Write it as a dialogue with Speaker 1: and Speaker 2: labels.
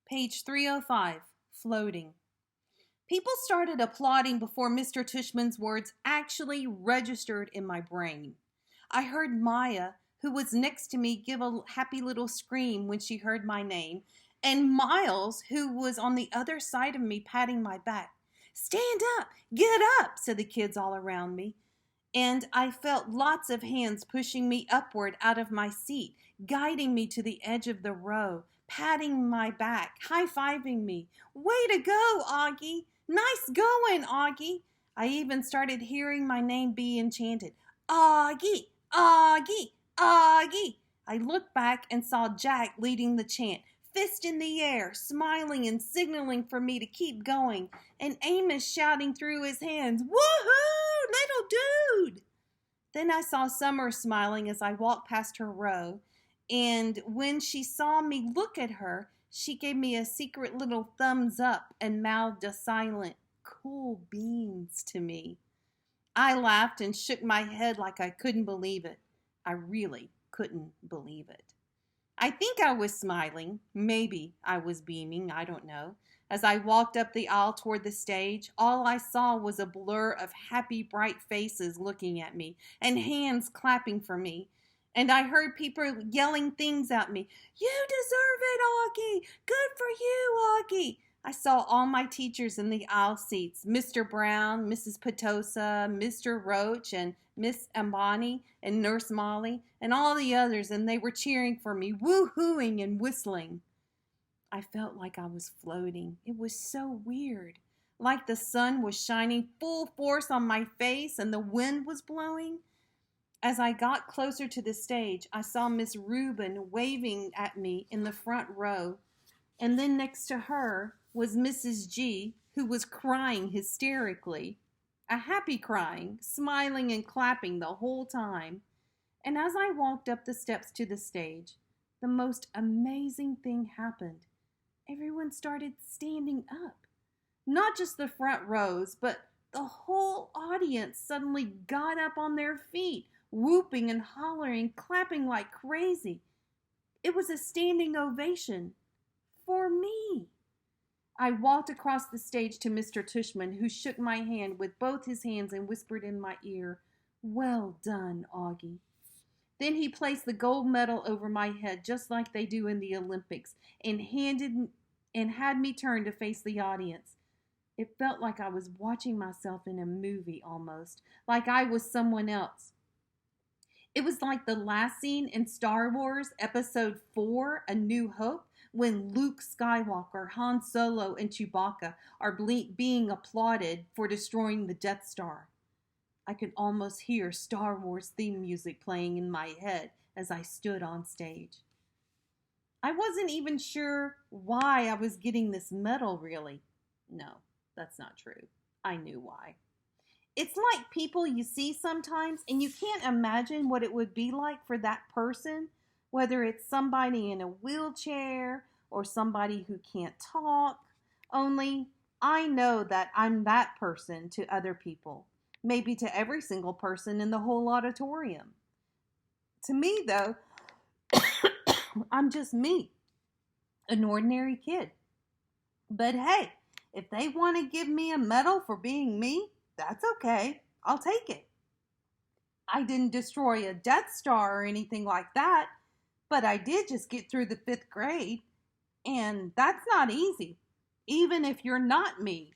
Speaker 1: Page 305, Floating. People started applauding before Mr. Tushman's words actually registered in my brain. I heard Maya, who was next to me, give a happy little scream when she heard my name, and Miles, who was on the other side of me, patting my back. "Stand up! Get up!" said the kids all around me. And I felt lots of hands pushing me upward out of my seat, guiding me to the edge of the row, patting my back, high-fiving me. "Way to go, Augie! Nice going, Augie!" I even started hearing my name be enchanted. "Augie! Augie! Augie!" I looked back and saw Jack leading the chant, fist in the air, smiling and signaling for me to keep going, and Amos shouting through his hands, "Woohoo, little dude!" Then I saw Summer smiling as I walked past her row, and when she saw me look at her, she gave me a secret little thumbs up and mouthed a silent, "Cool beans" to me. I laughed and shook my head like I couldn't believe it. I really couldn't believe it. I think I was smiling. Maybe I was beaming. I don't know. As I walked up the aisle toward the stage, all I saw was a blur of happy, bright faces looking at me and hands clapping for me. And I heard people yelling things at me. "You deserve it, Augie! Good for you, Augie!" I saw all my teachers in the aisle seats, Mr. Brown, Mrs. Petosa, Mr. Roach, and Miss Ambani, and Nurse Molly, and all the others, and they were cheering for me, woo-hooing and whistling. I felt like I was floating. It was so weird. Like the sun was shining full force on my face and the wind was blowing. As I got closer to the stage, I saw Miss Rubin waving at me in the front row, and then next to her was Mrs. G, who was crying hysterically, a happy crying, smiling and clapping the whole time. And as I walked up the steps to the stage, the most amazing thing happened. Everyone started standing up. Not just the front rows, but the whole audience suddenly got up on their feet, whooping and hollering, clapping like crazy. It was a standing ovation for me. I walked across the stage to Mr. Tushman, who shook my hand with both his hands and whispered in my ear, "Well done, Augie." Then he placed the gold medal over my head, just like they do in the Olympics, and had me turn to face the audience. It felt like I was watching myself in a movie almost, like I was someone else. It was like the last scene in Star Wars Episode 4, A New Hope, when Luke Skywalker, Han Solo, and Chewbacca are being applauded for destroying the Death Star. I could almost hear Star Wars theme music playing in my head as I stood on stage. I wasn't even sure why I was getting this medal, really. No, that's not true. I knew why. It's like people you see sometimes and you can't imagine what it would be like for that person, whether it's somebody in a wheelchair or somebody who can't talk. Only I know that I'm that person to other people, maybe to every single person in the whole auditorium. To me, though, I'm just me, an ordinary kid. But hey, if they want to give me a medal for being me, that's okay. I'll take it. I didn't destroy a Death Star or anything like that, but I did just get through the 5th grade, and that's not easy, even if you're not me.